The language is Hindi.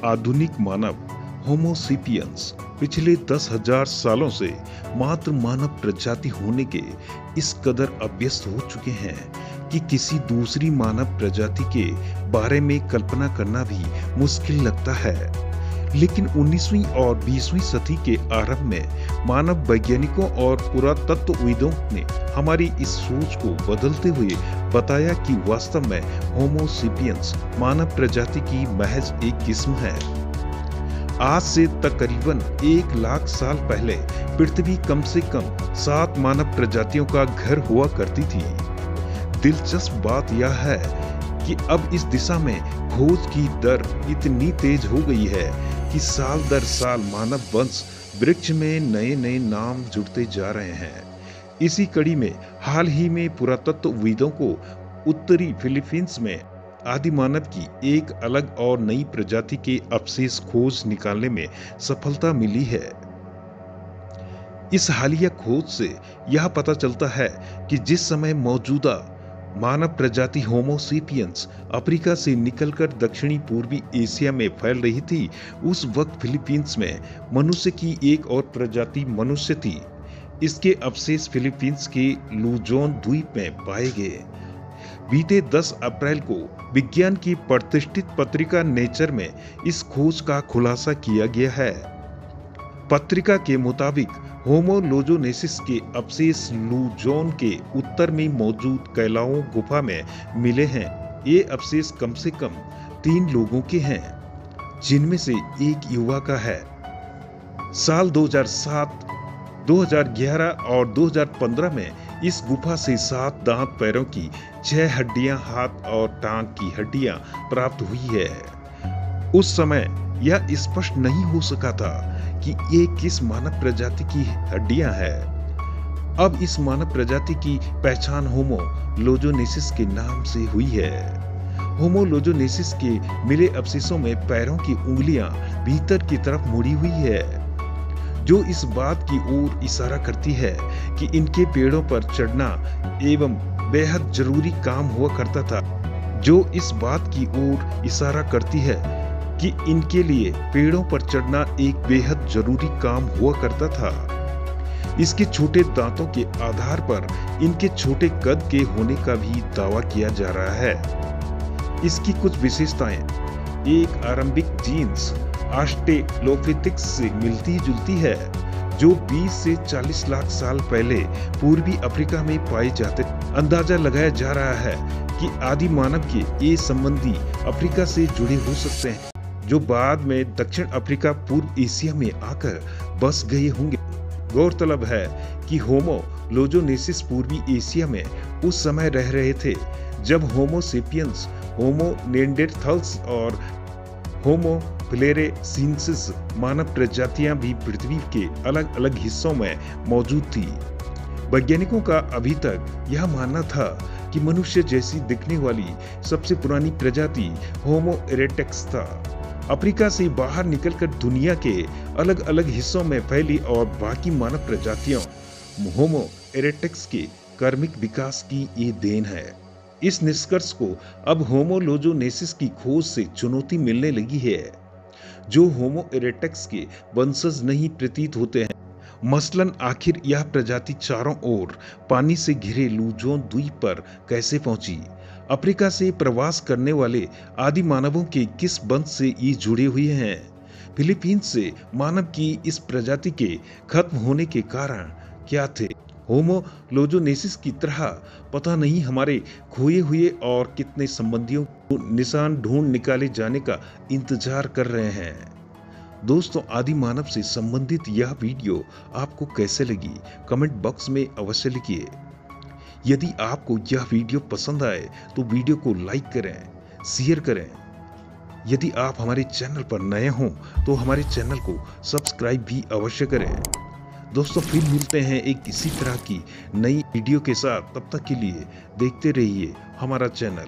आधुनिक मानव होमो सेपियंस पिछले 10,000 सालों से मात्र मानव प्रजाति होने के इस कदर अभ्यस्त हो चुके हैं कि किसी दूसरी मानव प्रजाति के बारे में कल्पना करना भी मुश्किल लगता है। लेकिन 19वीं और 20वीं सदी के आरंभ में मानव वैज्ञानिकों और पुरातत्वविदों ने हमारी इस सोच को बदलते हुए बताया कि वास्तव में होमो सेपियंस मानव प्रजाति की महज एक किस्म है। आज से तकरीबन 1 लाख साल पहले पृथ्वी कम से कम 7 मानव प्रजातियों का घर हुआ करती थी। दिलचस्प बात यह है कि अब इस दिशा में खोज की दर इतनी तेज हो गई है कि साल दर साल मानव वंश वृक्ष में नए नए नाम जुड़ते जा रहे हैं। इसी कड़ी में हाल ही में पुरातत्वविदों को उत्तरी फिलीपींस में आदि मानव की एक अलग और नई प्रजाति के अवशेष खोज निकालने में सफलता मिली है। इस हालिया खोज से यह पता चलता है कि जिस समय मौजूदा मानव प्रजाति होमो सेपियंस अफ्रीका से निकलकर दक्षिणी पूर्वी एशिया में फैल रही थी, उस वक्त फिलीपींस में मनुष्य की एक और प्रजाति मनुष्य थी। इसके अवशेष फिलीपींस के लुजोन द्वीप में पाए गए। बीते 10 अप्रैल को विज्ञान की प्रतिष्ठित पत्रिका नेचर में इस खोज का खुलासा किया गया है। पत्रिका के मुताबिक होमो लोजोनेसिस के अवशेष लुजोन के उत्तर में मौजूद कैलाओ गुफा में मिले हैं। ये अवशेष कम से कम 3 लोगों के हैं, जिनमें से एक युवा का है। साल 2007, 2011 और 2015 में इस गुफा से 7 दांत पैरों की 6 हड्डियां, हाथ और टांग की हड्डियां प्राप्त हुई है। उस समय यह स्पष्ट नहीं हो सका था कि ये किस मानव प्रजाति की हड्डियां हैं। अब इस मानव प्रजाति की पहचान होमो लोजोनेसिस के नाम से हुई है। होमो लोजोनेसिस के मिले अवशेषों में पैरों की उंगलियां भीतर की तरफ मुड़ी हुई है, जो इस बात की ओर इशारा करती है कि इनके पेड़ों पर चढ़ना एवं बेहद जरूरी काम हुआ करता था, जो इस बात की ओर इशारा करती है कि इनके लिए पेड़ों पर चढ़ना एक बेहद जरूरी काम हुआ करता था। इसके छोटे दांतों के आधार पर इनके छोटे कद के होने का भी दावा किया जा रहा है। इसकी कुछ विशेषताएं एक आरंभिक जीन्स ऑस्ट्रेलोपिथेकस से मिलती जुलती है, जो 20 से 40 लाख साल पहले पूर्वी अफ्रीका में पाए जाते। अंदाजा लगाया जा रहा है कि आदि मानव के ये संबंधी अफ्रीका से जुड़े हो सकते हैं, जो बाद में दक्षिण अफ्रीका पूर्व एशिया में आकर बस गए होंगे। गौरतलब है कि होमो लोजोनेसिस पूर्वी एशिया में उस समय रह रहे थे जब होमो सेपियंस, होमो नेंडरथाल्स और होमो फ्लेरेंसिस मानव प्रजातियां भी पृथ्वी के अलग अलग हिस्सों में मौजूद थी। वैज्ञानिकों का अभी तक यह मानना था कि मनुष्य जैसी दिखने वाली सबसे पुरानी प्रजाति होमो इरेक्टस था। अफ्रीका से बाहर निकलकर दुनिया के अलग अलग हिस्सों में फैली और बाकी मानव प्रजातियों होमो इरेक्टस के कार्मिक विकास की ये देन है। इस निष्कर्ष को अब होमो लोजोनेसिस की खोज से चुनौती मिलने लगी है, जो होमो इरेक्टस के वंशज नहीं प्रतीत होते हैं। मसलन आखिर यह प्रजाति चारों ओर पानी से घिरे लुजोन द्वीप पर कैसे पहुंची? अफ्रीका से प्रवास करने वाले आदि मानवों के किस वंश से ये जुड़े हुए हैं? फिलीपींस से मानव की इस प्रजाति के खत्म होने के कारण क्या थे? होमो लोजोनेसिस की तरह पता नहीं हमारे खोए हुए और कितने संबंधियों को निशान ढूंढ निकाले जाने का इंतजार कर रहे हैं। दोस्तों, आदि मानव से संबंधित यह वीडियो आपको कैसे लगी, कमेंट बॉक्स में अवश्य लिखिए। यदि आपको यह वीडियो पसंद आए तो वीडियो को लाइक करें, शेयर करें। यदि आप हमारे चैनल पर नए हों तो हमारे चैनल को सब्सक्राइब भी अवश्य करें। दोस्तों, फिर मिलते हैं एक इसी तरह की नई वीडियो के साथ। तब तक के लिए देखते रहिए हमारा चैनल।